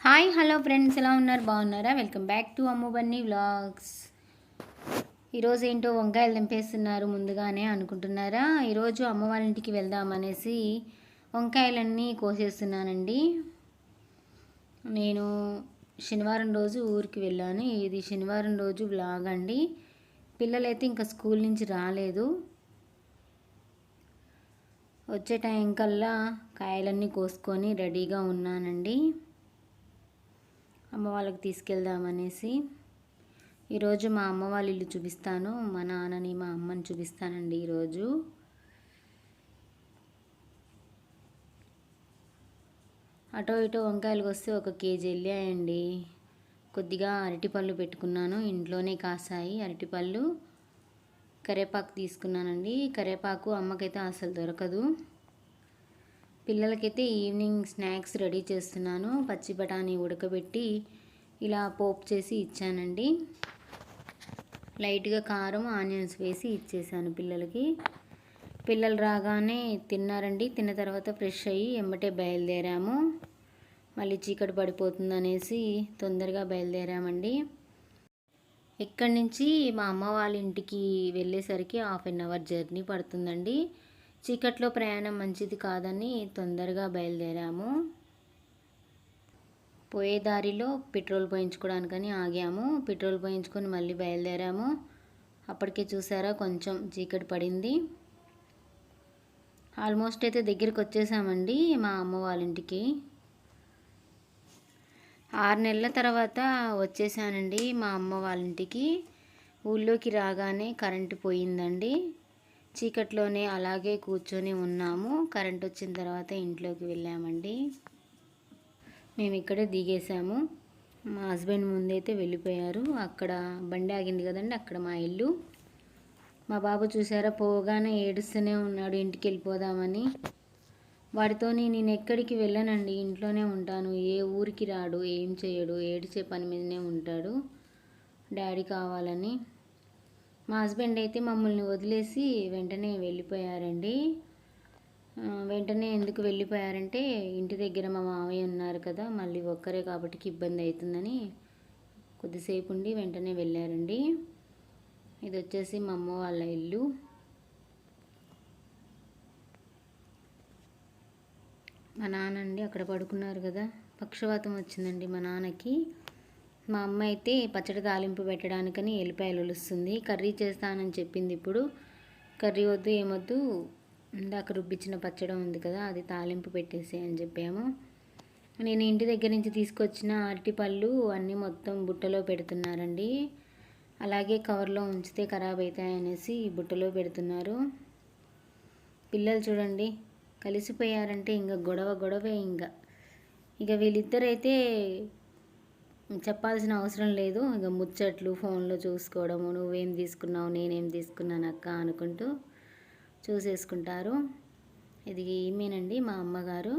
Hi hello friends, ఎలా ఉన్నారు? బాగున్నారా? Welcome back to Ammu Bunny vlogs. ఈరోజు ఏంటో వంకాయలు దింపేస్తున్నారు ముందుగానే అనుకుంటున్నారా? ఈరోజు అమ్మ వాళ్ళ ఇంటికి వెళ్దామనేసి వంకాయలన్నీ కోసేస్తున్నానండి. నేను శనివారం రోజు ఊరికి వెళ్ళాను. ఇది శనివారం రోజు వ్లాగ్ అండి. పిల్లలైతే ఇంకా స్కూల్ నుంచి రాలేదు. వచ్చే టైం కల్లా కాయలన్నీ కోసుకొని రెడీగా ఉన్నానండి. అమ్మ వాళ్ళకి తీసుకెళ్దామనేసి ఈరోజు మా అమ్మ వాళ్ళ ఇల్లు చూపిస్తాను. మా నాన్నని మా అమ్మని చూపిస్తానండి. ఈరోజు అటో ఇటో వంకాయలు వస్తే 1 కేజీ వెళ్ళాయండి. కొద్దిగా అరటిపళ్ళు పెట్టుకున్నాను, ఇంట్లోనే కాసాయి అరటిపళ్ళు. కరివేపాకు తీసుకున్నానండి. కరివేపాకు అమ్మకైతే అసలు దొరకదు. పిల్లలకైతే ఈవినింగ్ స్నాక్స్ రెడీ చేస్తున్నాను. పచ్చి బఠానీ ఉడకబెట్టి ఇలా పోపు చేసి ఇచ్చానండి. లైట్గా కారం ఆనియన్స్ వేసి ఇచ్చేసాను పిల్లలకి. పిల్లలు రాగానే తిన్నారండి. తిన్న తర్వాత ఫ్రెష్ అయ్యి ఎమ్మటే బయలుదేరాము. మళ్ళీ చీకటి పడిపోతుందనేసి తొందరగా బయలుదేరామండి. ఇక్కడి నుంచి మా అమ్మ వాళ్ళ ఇంటికి వెళ్ళేసరికి 1/2 అవర్ జర్నీ పడుతుందండి. చీకట్లో ప్రయాణం మంచిది కాదని తొందరగా బయలుదేరాము. పోయే దారిలో పెట్రోల్ పోయించుకోవడానికని ఆగాము. పెట్రోల్ పోయించుకొని మళ్ళీ బయలుదేరాము. అప్పటికే చూసారా కొంచెం చీకటి పడింది. ఆల్మోస్ట్ అయితే దగ్గరికి వచ్చేసామండి మా అమ్మ వాళ్ళ ఇంటికి. 6 నెలల తర్వాత వచ్చేసానండి మా అమ్మ వాళ్ళ ఇంటికి. ఊళ్ళోకి రాగానే కరెంటు పోయిందండి. చీకట్లోనే అలాగే కూర్చొని ఉన్నాము. కరెంట్ వచ్చిన తర్వాత ఇంట్లోకి వెళ్ళామండి. మేము ఇక్కడే దిగేసాము. మా హస్బెండ్ ముందైతే వెళ్ళిపోయారు. అక్కడ బండి ఆగింది కదండి, అక్కడ మా ఇల్లు. మా బాబు చూసారా పోగానే ఏడుస్తూనే ఉన్నాడు ఇంటికి వెళ్ళిపోదామని. వాడితోని నేను ఎక్కడికి వెళ్ళానండి, ఇంట్లోనే ఉంటాను. ఏ ఊరికి రాడు, ఏం చేయడు, ఏడిచే పని మీదనే ఉంటాడు డాడీ కావాలని. మా హస్బెండ్ అయితే మమ్మల్ని వదిలేసి వెంటనే వెళ్ళిపోయారండి. వెంటనే ఎందుకు వెళ్ళిపోయారంటే ఇంటి దగ్గర మా మామయ్య ఉన్నారు కదా, మళ్ళీ ఒక్కరే కాబట్టి ఇబ్బంది అవుతుందని కొద్దిసేపు ఉండి వెంటనే వెళ్ళారండి. ఇది వచ్చేసి మా అమ్మ వాళ్ళ ఇల్లు. మా నాన్నండి అక్కడ పడుకున్నారు కదా, పక్షవాతం వచ్చిందండి మా నాన్నకి. మా అమ్మ అయితే పచ్చడి తాలింపు పెట్టడానికని ఎల్లిపాయలు ఒలుస్తుంది. కర్రీ చేస్తానని చెప్పింది. ఇప్పుడు కర్రీ వద్దు ఏమొద్దు, ఇందాక రుబ్బించిన పచ్చడి ఉంది కదా అది తాలింపు పెట్టేసి అని చెప్పాము. నేను ఇంటి దగ్గర నుంచి తీసుకొచ్చిన అరటిపళ్ళు అన్నీ మొత్తం బుట్టలో పెడుతున్నారండి. అలాగే కవర్లో ఉంచితే ఖరాబ్ అవుతాయనేసి బుట్టలో పెడుతున్నారు. పిల్లలు చూడండి కలిసిపోయారంటే ఇంకా గొడవే. ఇక వీళ్ళిద్దరైతే చెప్పాల్సిన అవసరం లేదు. ఇక ముచ్చట్లు ఫోన్లో చూసుకోవడము, నువ్వేం తీసుకున్నావు నేనేం తీసుకున్నాను అక్క అనుకుంటూ చూసేసుకుంటారు. ఇది ఈమెనండి మా అమ్మగారు.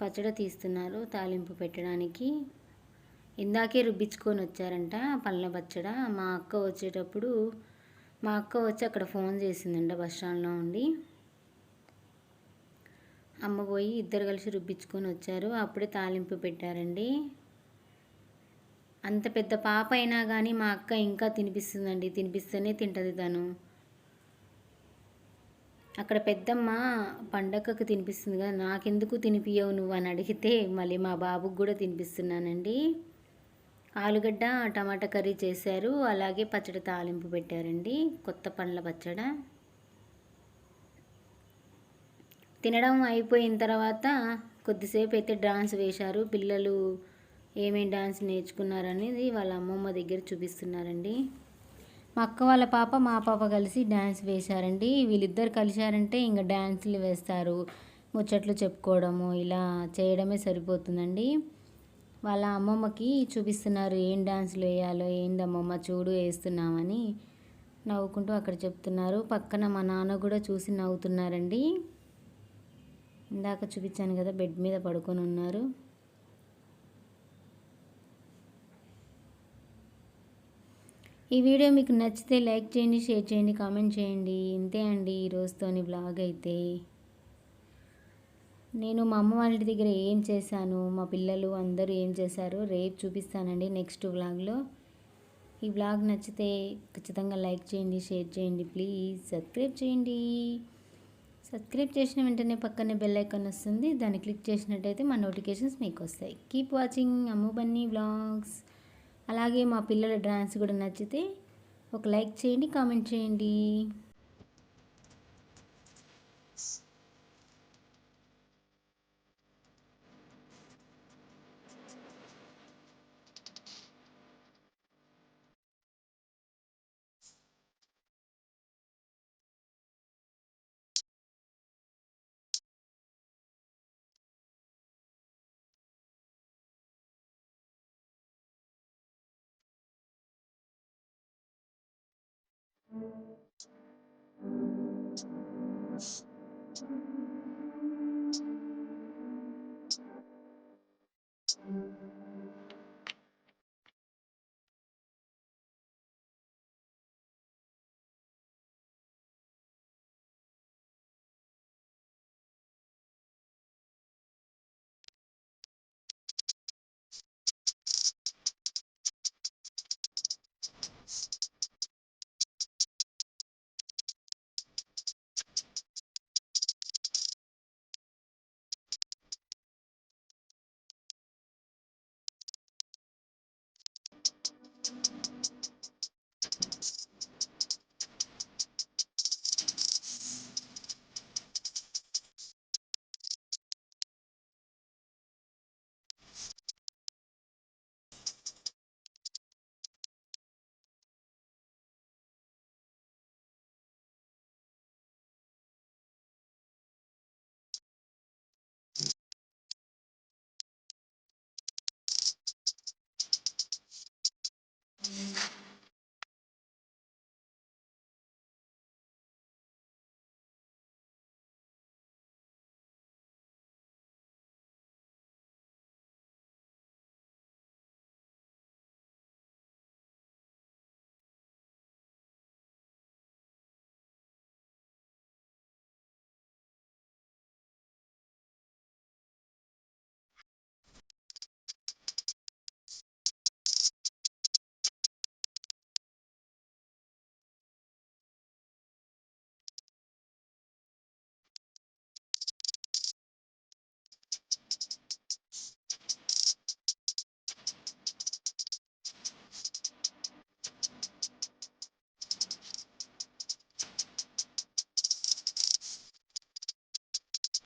పచ్చడి తీస్తున్నారు తాలింపు పెట్టడానికి. ఇందాకే రుబ్బించుకొని వచ్చారంట పళ్ళ పచ్చడ. మా అక్క వచ్చేటప్పుడు మా అక్క వచ్చి అక్కడ ఫోన్ చేసిందంట బస్ స్టాండ్లో ఉండి. అమ్మ పోయి ఇద్దరు కలిసి రుబ్బించుకొని వచ్చారు. అప్పుడే తాలింపు పెట్టారండి. అంత పెద్ద పాప అయినా కానీ మా అక్క ఇంకా తినిపిస్తుందండి. తినిపిస్తేనే తింటుంది తను. అక్కడ పెద్దమ్మ పండగకు తినిపిస్తుంది కదా, నాకెందుకు తినిపియవు నువ్వు అని అడిగితే మళ్ళీ మా బాబుకు కూడా తినిపిస్తున్నానండి. ఆలుగడ్డ టమాటా కర్రీ చేశారు. అలాగే పచ్చడి తాలింపు పెట్టారండి, కొత్త పండ్ల పచ్చడి. తినడం అయిపోయిన తర్వాత కొద్దిసేపు అయితే డాన్స్ వేశారు. పిల్లలు ఏమేమి డాన్స్ నేర్చుకున్నారనేది వాళ్ళ అమ్మమ్మ దగ్గర చూపిస్తున్నారండి. మా అక్క వాళ్ళ పాప మా పాప కలిసి డ్యాన్స్ వేశారండి. వీళ్ళిద్దరు కలిశారంటే ఇంకా డ్యాన్స్లు వేస్తారు, ముచ్చట్లు చెప్పుకోవడము ఇలా చేయడమే సరిపోతుందండి. వాళ్ళ అమ్మమ్మకి చూపిస్తున్నారు ఏం డ్యాన్స్లు వేయాలో, ఏందమ్మమ్మ చూడు వేస్తున్నామని నవ్వుకుంటూ అక్కడ చెప్తున్నారు. పక్కన మా నాన్న కూడా చూసి నవ్వుతున్నారండి. ఇందాక చూపించాను కదా బెడ్ మీద పడుకొని ఉన్నారు. ఈ వీడియో మీకు నచ్చితే లైక్ చేయండి, షేర్ చేయండి, కామెంట్ చేయండి. ఇంతే అండి ఈరోజుతోని బ్లాగ్ అయితే. నేను మా అమ్మ వాళ్ళ ఇంటి దగ్గర ఏం చేశాను, మా పిల్లలు అందరూ ఏం చేశారో రేపు చూపిస్తానండి నెక్స్ట్ వ్లాగ్లో. ఈ వ్లాగ్ నచ్చితే ఖచ్చితంగా లైక్ చేయండి, షేర్ చేయండి, ప్లీజ్ సబ్స్క్రైబ్ చేయండి. సబ్స్క్రైబ్ చేసిన వెంటనే పక్కనే బెల్ ఐకాన్ వస్తుంది, దాన్ని క్లిక్ చేసినట్టయితే మా నోటిఫికేషన్స్ మీకు వస్తాయి. కీప్ వాచింగ్ అమ్ము బన్నీ వ్లాగ్స్. అలాగే మా పిల్లల డ్యాన్స్ కూడా నచ్చితే ఒక లైక్ చేయండి, కామెంట్ చేయండి.